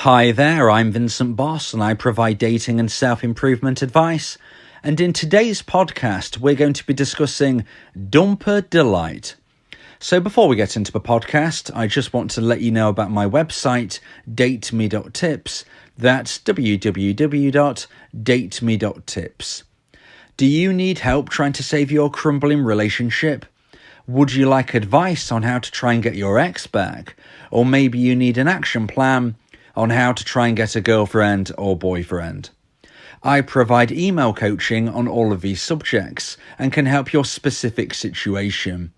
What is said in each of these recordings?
Hi there, I'm Vincent Boss and I provide dating and self-improvement advice. And in today's podcast, we're going to be discussing dumper delight. So before we get into the podcast, I just want to let you know about my website, dateme.tips. That's www.dateme.tips. Do you need help trying to save your crumbling relationship? Would you like advice on how to try and get your ex back? Or maybe you need an action plan on how to try and get a girlfriend or boyfriend. I provide email coaching on all of these subjects and can help your specific situation.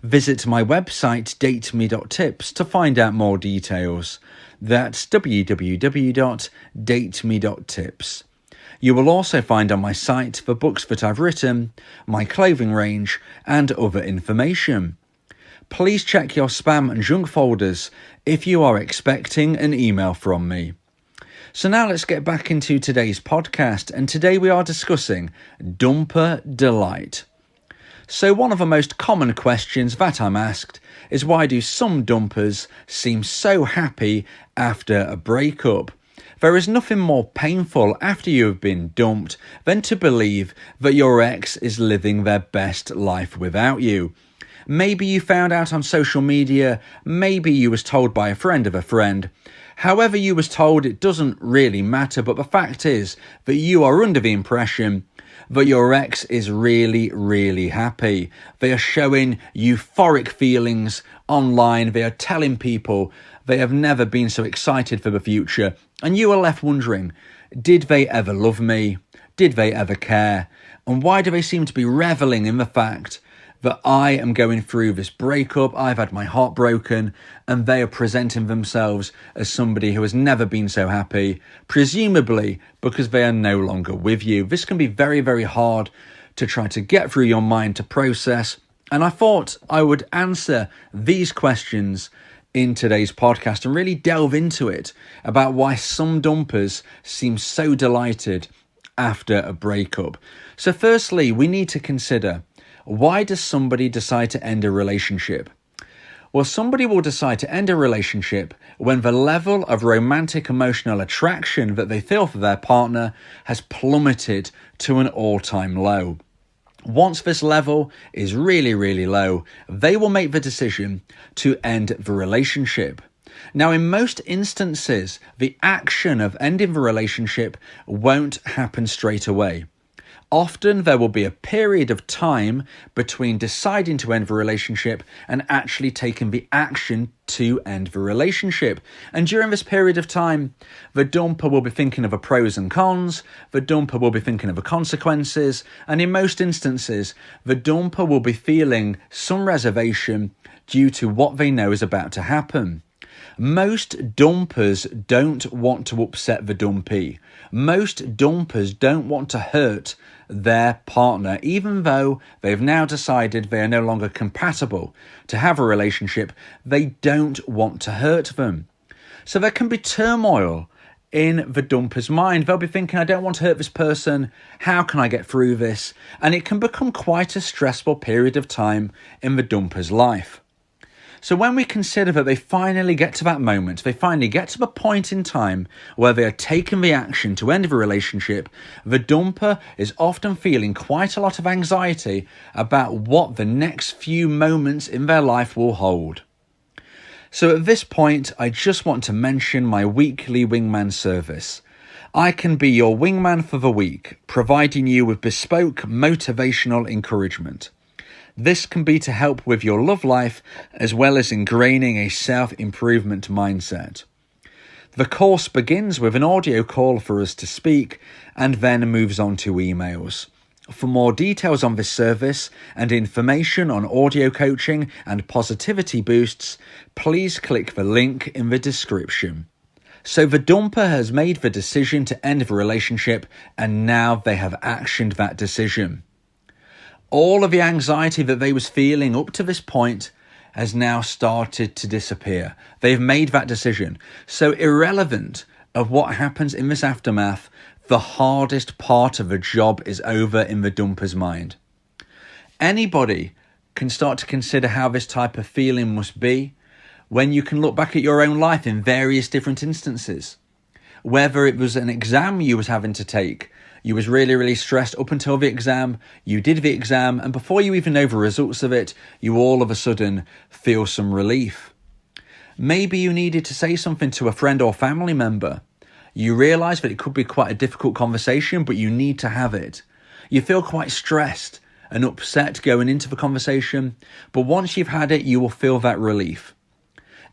Visit my website dateme.tips to find out more details. That's www.dateme.tips. You will also find on my site the books that I've written, my clothing range, and other information. Please check your spam and junk folders if you are expecting an email from me. So now let's get back into today's podcast, and today we are discussing dumper delight. So one of the most common questions that I'm asked is, why do some dumpers seem so happy after a breakup? There is nothing more painful after you have been dumped than to believe that your ex is living their best life without you. Maybe you found out on social media, maybe you was told by a friend of a friend. However you was told, it doesn't really matter, but the fact is that you are under the impression that your ex is really, really happy. They are showing euphoric feelings online. They are telling people they have never been so excited for the future. And you are left wondering, did they ever love me? Did they ever care? And why do they seem to be reveling in the fact that I am going through this breakup, I've had my heart broken, and they are presenting themselves as somebody who has never been so happy, presumably because they are no longer with you. This can be very, very hard to try to get through your mind to process, and I thought I would answer these questions in today's podcast and really delve into it about why some dumpers seem so delighted after a breakup. So firstly, we need to consider, why does somebody decide to end a relationship? Well, somebody will decide to end a relationship when the level of romantic emotional attraction that they feel for their partner has plummeted to an all-time low. Once this level is really, really low, they will make the decision to end the relationship. Now, in most instances, the action of ending the relationship won't happen straight away. Often there will be a period of time between deciding to end the relationship and actually taking the action to end the relationship. And during this period of time, the dumper will be thinking of the pros and cons, the dumper will be thinking of the consequences, and in most instances, the dumper will be feeling some reservation due to what they know is about to happen. Most dumpers don't want to upset the dumpee. Most dumpers don't want to hurt their partner, even though they've now decided they are no longer compatible to have a relationship. They don't want to hurt them. So there can be turmoil in the dumper's mind. They'll be thinking, I don't want to hurt this person. How can I get through this? And it can become quite a stressful period of time in the dumper's life. So when we consider that they finally get to that moment, they finally get to the point in time where they are taking the action to end the relationship, the dumper is often feeling quite a lot of anxiety about what the next few moments in their life will hold. So at this point, I just want to mention my weekly wingman service. I can be your wingman for the week, providing you with bespoke motivational encouragement. This can be to help with your love life as well as ingraining a self-improvement mindset. The course begins with an audio call for us to speak and then moves on to emails. For more details on this service and information on audio coaching and positivity boosts, please click the link in the description. So the dumper has made the decision to end the relationship, and now they have actioned that decision. All of the anxiety that they was feeling up to this point has now started to disappear. They've made that decision. So irrelevant of what happens in this aftermath, the hardest part of the job is over in the dumper's mind. Anybody can start to consider how this type of feeling must be when you can look back at your own life in various different instances. Whether it was an exam you was having to take, you was really, really stressed up until the exam, you did the exam, and before you even know the results of it, you all of a sudden feel some relief. Maybe you needed to say something to a friend or family member. You realise that it could be quite a difficult conversation, but you need to have it. You feel quite stressed and upset going into the conversation, but once you've had it, you will feel that relief.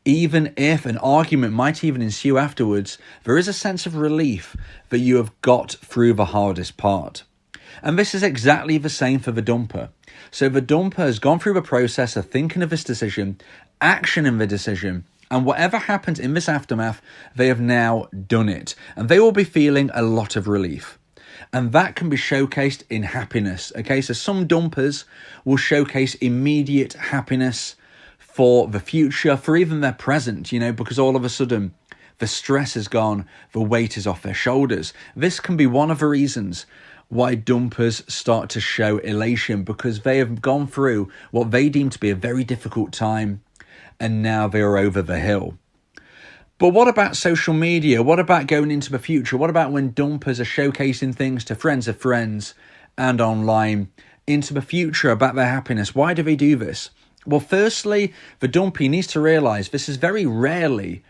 Even if an argument might even ensue afterwards, there is a sense of relief that you have got through the hardest part. And this is exactly the same for the dumper. So the dumper has gone through the process of thinking of this decision, actioning the decision, and whatever happens in this aftermath, they have now done it. And they will be feeling a lot of relief. And that can be showcased in happiness. Okay, so some dumpers will showcase immediate happiness for the future, for even their present, because all of a sudden the stress is gone, the weight is off their shoulders. This can be one of the reasons why dumpers start to show elation, because they have gone through what they deem to be a very difficult time, and now they are over the hill. But what about social media? What about going into the future? What about when dumpers are showcasing things to friends of friends and online into the future about their happiness? Why do they do this? Well, firstly, the dumpy needs to realise this is very rarely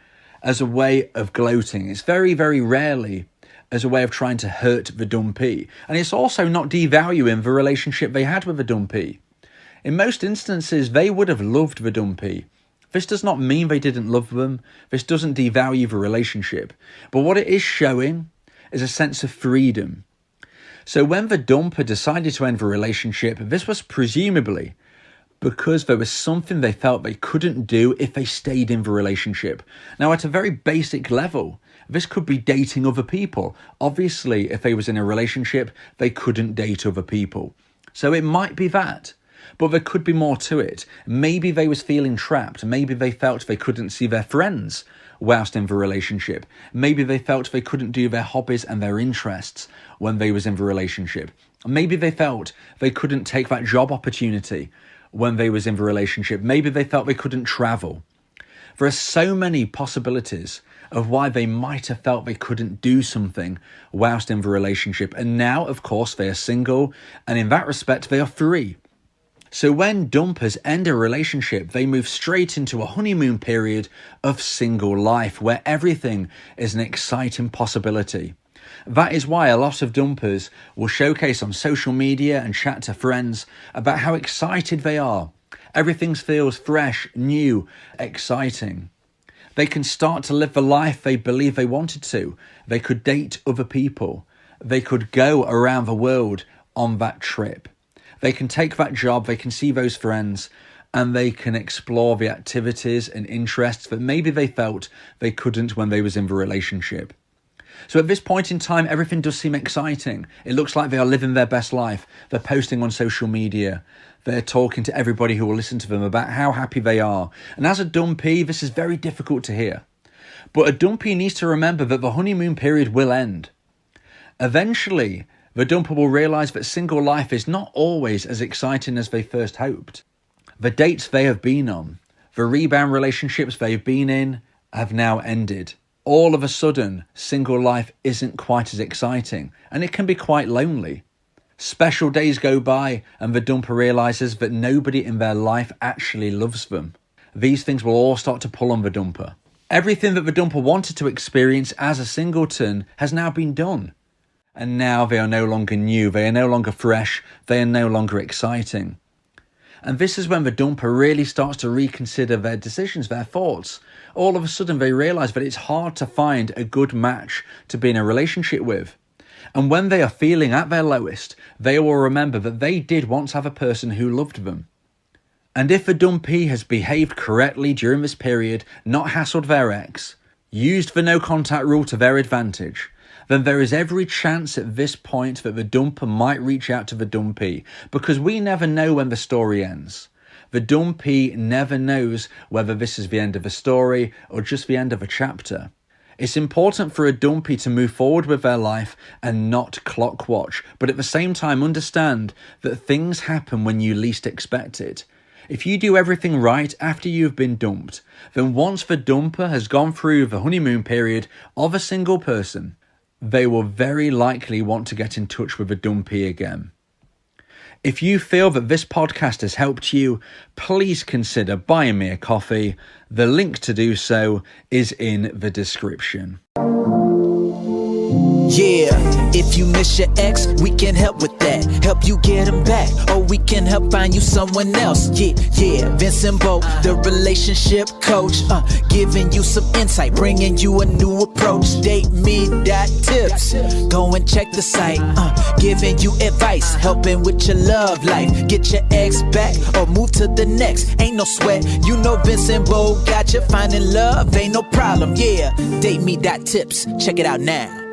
as a way of gloating. It's very, very rarely as a way of trying to hurt the dumpy. And it's also not devaluing the relationship they had with the dumpy. In most instances, they would have loved the dumpy. This does not mean they didn't love them. This doesn't devalue the relationship. But what it is showing is a sense of freedom. So when the dumper decided to end the relationship, this was presumably because there was something they felt they couldn't do if they stayed in the relationship. Now, at a very basic level, this could be dating other people. Obviously, if they was in a relationship, they couldn't date other people. So it might be that. But there could be more to it. Maybe they was feeling trapped. Maybe they felt they couldn't see their friends whilst in the relationship. Maybe they felt they couldn't do their hobbies and their interests when they was in the relationship. Maybe they felt they couldn't take that job opportunity when they was in the relationship. Maybe they felt they couldn't travel. There are so many possibilities of why they might have felt they couldn't do something whilst in the relationship. And now, of course, they are single, and in that respect, they are free. So when dumpers end a relationship, they move straight into a honeymoon period of single life where everything is an exciting possibility. That is why a lot of dumpers will showcase on social media and chat to friends about how excited they are. Everything feels fresh, new, exciting. They can start to live the life they believe they wanted to. They could date other people. They could go around the world on that trip. They can take that job, they can see those friends, and they can explore the activities and interests that maybe they felt they couldn't when they was in the relationship. So at this point in time, everything does seem exciting. It looks like they are living their best life. They're posting on social media. They're talking to everybody who will listen to them about how happy they are. And as a dumpy, this is very difficult to hear. But a dumpy needs to remember that the honeymoon period will end. Eventually, the dumper will realise that single life is not always as exciting as they first hoped. The dates they have been on, the rebound relationships they've been in, have now ended. All of a sudden, single life isn't quite as exciting, and it can be quite lonely. Special days go by, and the dumper realises that nobody in their life actually loves them. These things will all start to pull on the dumper. Everything that the dumper wanted to experience as a singleton has now been done. And now they are no longer new, they are no longer fresh, they are no longer exciting. And this is when the dumper really starts to reconsider their decisions, their thoughts. All of a sudden they realise that it's hard to find a good match to be in a relationship with. And when they are feeling at their lowest, they will remember that they did once have a person who loved them. And if the dumpy has behaved correctly during this period, not hassled their ex, used the no contact rule to their advantage, then there is every chance at this point that the dumper might reach out to the dumpy, because we never know when the story ends. The dumpy never knows whether this is the end of a story or just the end of a chapter. It's important for a dumpy to move forward with their life and not clock watch, but at the same time understand that things happen when you least expect it. If you do everything right after you've been dumped, then once the dumper has gone through the honeymoon period of a single person, they will very likely want to get in touch with the dumpee again. If you feel that this podcast has helped you, please consider buying me a coffee. The link to do so is in the description. Yeah, if you miss your ex, we can help with that. Help you get him back, or we can help find you someone else. Yeah, Vincent Bo, the relationship coach, giving you some insight, bringing you a new approach. DateMe.tips, go and check the site, giving you advice, helping with your love life. Get your ex back, or move to the next. Ain't no sweat, you know Vincent Bo got you. Finding love ain't no problem. Yeah, DateMe.tips, check it out now.